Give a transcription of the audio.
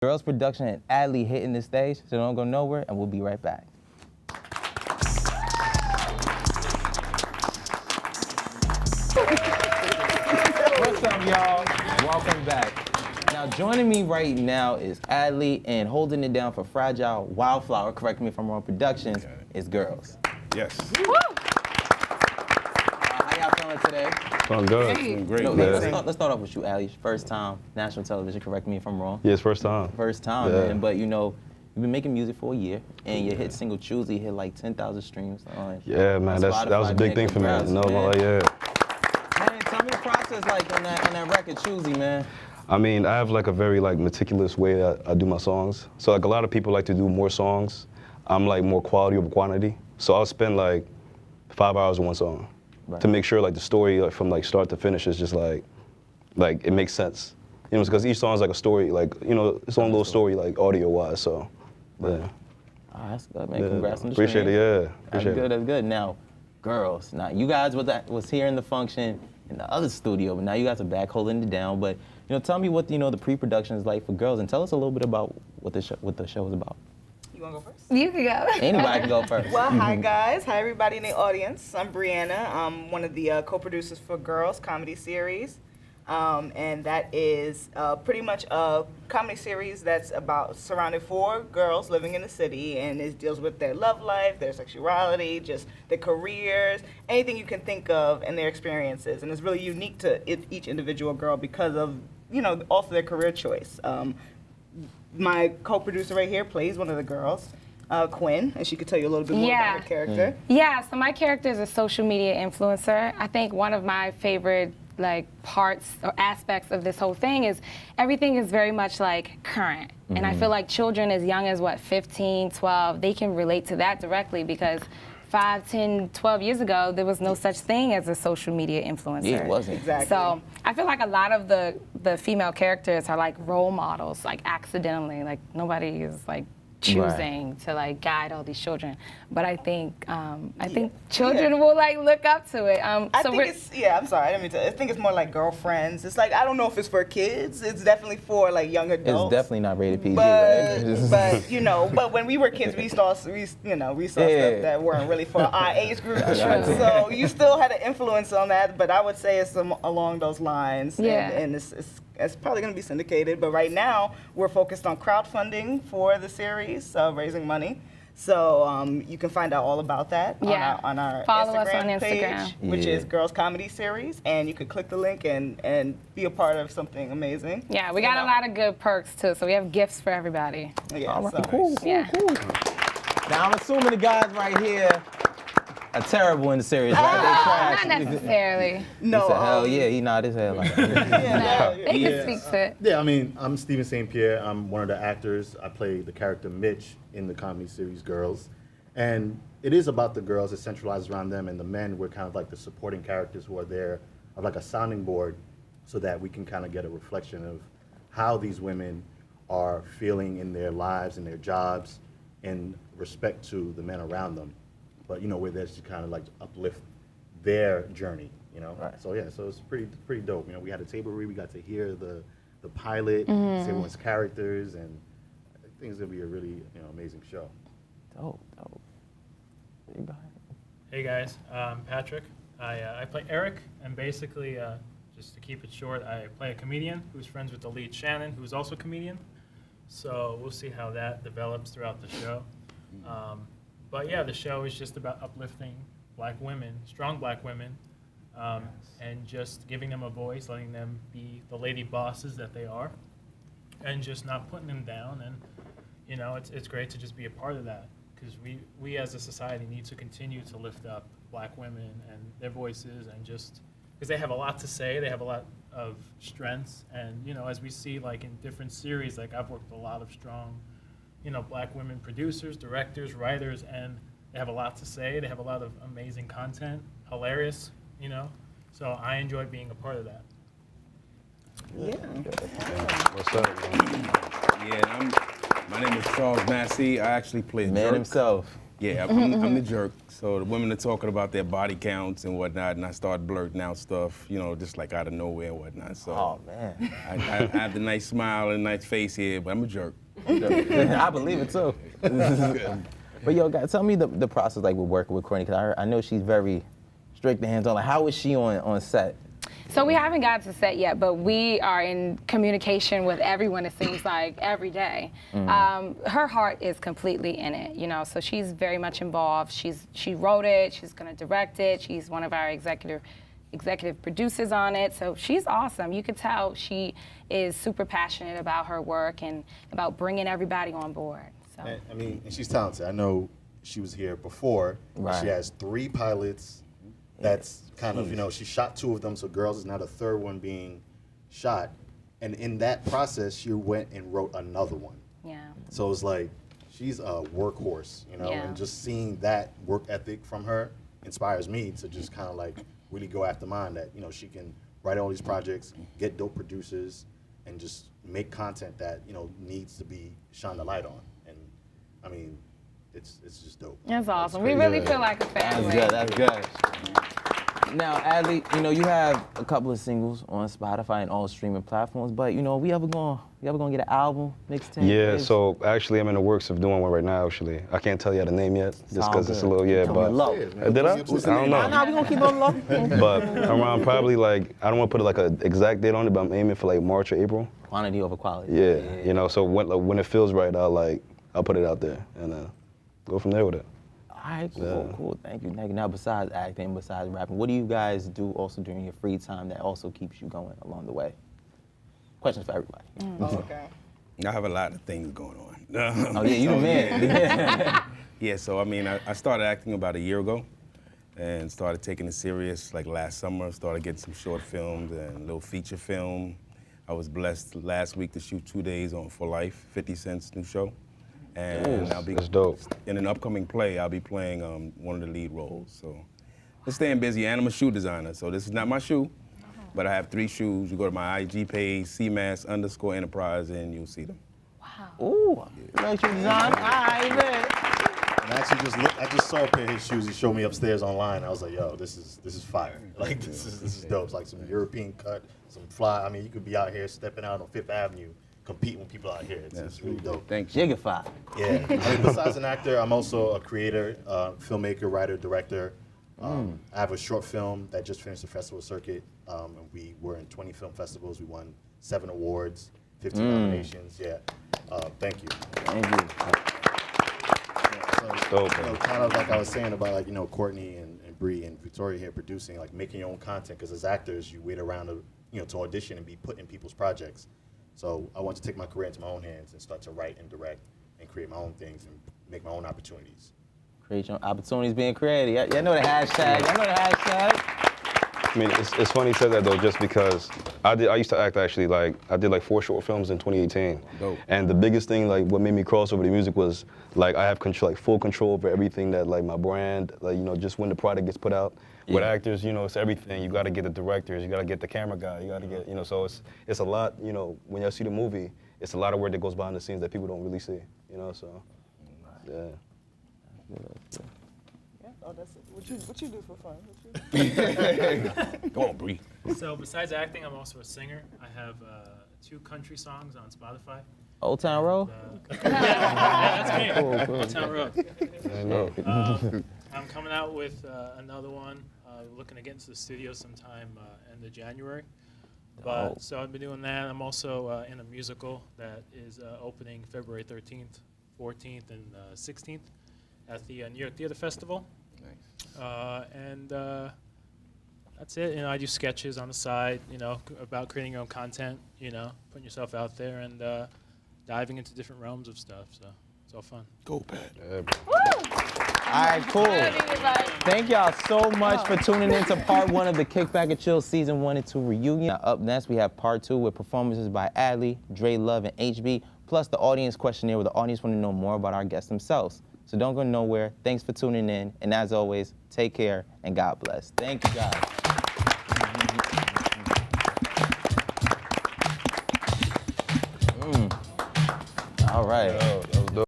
Gurlz Production and Adley hitting the stage, so don't go nowhere, and we'll be right back. What's up, y'all? Welcome back. Now, joining me right now is Adley, and holding it down for Fragile Wildflower, correct me if I'm wrong, Productions, is Gurlz. Yes. How y'all feeling today? I'm good. Great. No, man. let's start off with you, Adley. First time national television, correct me if I'm wrong. Yeah, it's first time. First time, Yeah. man. But you know, you've been making music for a year, and your hit single "Choosy" hit like 10,000 streams on. Yeah, man, that was a big thing for me. No, yeah. Man, tell me the process like on that record, "Choosy," man. I mean, I have like a very like meticulous way that I do my songs. So like a lot of people like to do more songs. I'm like more quality over quantity. So I'll spend like 5 hours on one song to make sure like the story like, from like start to finish is just like it makes sense. You know, because each song is like a story, like, you know, its own little story, like audio-wise, so, yeah. Oh, that's good, man. Yeah. Congrats on the Appreciate streams. it, yeah. That's Appreciate good, it. that's good. Now, Gurlz. Now, you guys was here in the function in the other studio, but now you guys are back holding it down. But, you know, tell me what, you know, the pre-production is like for Gurlz, and tell us a little bit about what the show is about. You want to go first? You can go. Anybody can go first. Well, hi guys. Hi everybody in the audience. I'm Brianna. I'm one of the co-producers for Gurlz comedy series. And that is pretty much a comedy series that's about surrounded four girls living in the city, and it deals with their love life, their sexuality, just their careers, anything you can think of, and their experiences. And it's really unique to each individual girl because of, you know, also their career choice. My co-producer right here plays one of the girls, Quinn, and she could tell you a little bit more about her character. Yeah, so my character is a social media influencer. I think one of my favorite like parts or aspects of this whole thing is everything is very much like current. And I feel like children as young as 15, 12, they can relate to that directly because 5, 10, 12 years ago, there was no such thing as a social media influencer. Yeah, it wasn't. Exactly. So I feel like a lot of the female characters are like role models, like accidentally, like nobody is like choosing to like guide all these children. But I think children will like look up to it. I think it's, I'm sorry, I didn't mean to. I think it's more like girlfriends. It's like, I don't know if it's for kids. It's definitely for like young adults. It's definitely not rated PG, But, right? but you know, but when we were kids, we saw stuff that weren't really for our age group. So you still had an influence on that, but I would say it's along those lines. Yeah. And it's probably going to be syndicated, but right now we're focused on crowdfunding for the series, raising money. So you can find out all about that on our Follow Instagram us on Instagram. page, which is Gurlz Comedy Series, and you could click the link and be a part of something amazing. Yeah, we got a lot of good perks too, so we have gifts for everybody. Yeah, All right, so- cool. Now, I'm assuming the guys right here are terrible in the series, right? They trash. Not necessarily. No, He said, hell yeah, he nod his head like that. No, they can speak to it. Yeah, I mean, I'm Steven St. Pierre. I'm one of the actors. I play the character Mitch in the comedy series Gurlz. And it is about the girls. It centralizes around them, and the men were kind of like the supporting characters who are there, of like a sounding board, so that we can kind of get a reflection of how these women are feeling in their lives and their jobs in respect to the men around them. But, you know, we're there to kind of like uplift their journey, you know? Right. So, yeah, so it's pretty dope. You know, we had a table read, we got to hear the pilot, see everyone's characters, and I think it's going to be a really, you know, amazing show. Dope. Hey guys, Patrick. I play Eric, and basically, just to keep it short, I play a comedian who's friends with the lead Shannon, who's also a comedian. So we'll see how that develops throughout the show. But yeah, the show is just about uplifting black women, strong black women, and just giving them a voice, letting them be the lady bosses that they are, and just not putting them down. And you know, it's great to just be a part of that, because we as a society need to continue to lift up black women and their voices, and just because they have a lot to say, they have a lot of strengths, and you know, as we see like in different series, like I've worked with a lot of strong, you know, black women producers, directors, writers, and they have a lot to say. They have a lot of amazing content, hilarious, you know. So I enjoy being a part of that. Yeah. What's up, man? Yeah, my name is Charles Massey. I actually play Man Jerk. himself. Yeah, I'm the jerk. So the women are talking about their body counts and whatnot, and I start blurting out stuff, you know, just like out of nowhere and whatnot. So Oh man. I have the nice smile and nice face here, but I'm a jerk. I believe it too. But yo, guys, tell me the process like with working with Courtney, because I know she's very strict and hands-on. Like, how is she on set? So we haven't got to set yet, but we are in communication with everyone, it seems like, every day. Her heart is completely in it, you know, so she's very much involved. She wrote it, she's gonna direct it, she's one of our executive producers on it, so she's awesome. You could tell she is super passionate about her work and about bringing everybody on board. So. I mean, and she's talented. I know she was here before. Right. She has 3 pilots. That's kind of, you know, she shot 2 of them, so Girls is now the 3rd one being shot. And in that process, she went and wrote another one. Yeah. So it's like, she's a workhorse, you know, Yeah. and just seeing that work ethic from her inspires me to just kind of like really go after mine, that, you know, she can write all these projects, get dope producers, and just make content that, you know, needs to be shined the light on. And I mean, it's just dope. That's awesome. We crazy. really feel like a family. That's good. Now, Adley, you know, you have a couple of singles on Spotify and all streaming platforms, but you know, we ever gonna get an album, mixtape? Yeah, so actually I'm in the works of doing one right now, actually. I can't tell you the name yet, just Sound because it's a good. little, yeah, Tell me but. low. Did I? I don't know. Nah, we gonna keep on low. But around probably like, I don't want to put like an exact date on it, but I'm aiming for like March or April. Quantity over quality. Yeah, you know, so when it feels right, I'll put it out there and go from there with it. All right, cool. Thank you. Now, besides acting, besides rapping, what do you guys do also during your free time that also keeps you going along the way? Questions for everybody. Oh, okay. I have a lot of things going on. Oh yeah, you the man. Yeah, so I mean, I started acting about a year ago and started taking it serious like last summer, started getting some short films and a little feature film. I was blessed last week to shoot 2 days on For Life, 50 Cent's new show. And I'll be That's dope. in an upcoming play. I'll be playing one of the lead roles. So I'm staying busy, and I'm a shoe designer. So this is not my shoe, but I have 3 shoes. You go to my IG page, CMAS_Enterprise, and you'll see them. Ooh, no shoe design. All right, man. And I just saw a pair of his shoes. He showed me upstairs online. I was like, yo, this is fire. Like this is dope. It's like some European cut, some fly. I mean, you could be out here stepping out on 5th Avenue, competing with people out here. It's really dope. Thank you. Jigify. Yeah. I mean, besides an actor, I'm also a creator, filmmaker, writer, director. I have a short film that just finished the festival circuit. And we were in 20 film festivals. We won 7 awards, 15 nominations. Yeah. Thank you. Thank you. So, you know, kind of like I was saying about, like, you know, Courtney and Bree and Victoria here producing, like making your own content, because as actors, you wait around to audition and be put in people's projects. So I want to take my career into my own hands and start to write and direct and create my own things and make my own opportunities. Create your opportunities being created. Yeah, know the hashtag. I know the hashtag. I mean, it's funny you said that though, just because I used to act actually, like, I did like 4 short films in 2018. Dope. And the biggest thing, like, what made me cross over to music was, like, I have control, like, full control over everything that, like, my brand, like, you know, just when the product gets put out. Yeah. With actors, you know, it's everything. You got to get the directors, you got to get the camera guy, you got to get, you know, so it's a lot, you know, when y'all see the movie, it's a lot of work that goes behind the scenes that people don't really see, you know, so, yeah. Oh, that's it. What you do for fun? Go on, Bree. So besides acting, I'm also a singer. I have 2 country songs on Spotify. Old Town Road? Yeah, that's me. Cool. Old Town Road. I know. I'm coming out with another one. Looking to get into the studio sometime end of January. But so I've been doing that. I'm also in a musical that is opening February 13th, 14th, and 16th at the New York Theater Festival. Nice. And that's it. You know, I do sketches on the side, you know, about creating your own content, you know, putting yourself out there and diving into different realms of stuff. So it's all fun. Go, Pat. All right, cool. Thank y'all so much for tuning in to part 1 of the Kickback N Chill Season 1 and 2 reunion. Now, up next, we have part 2 with performances by Adley, Dre Love, and HB, plus the audience questionnaire where the audience want to know more about our guests themselves. So don't go nowhere. Thanks for tuning in. And as always, take care and God bless. Thank you, guys. All right.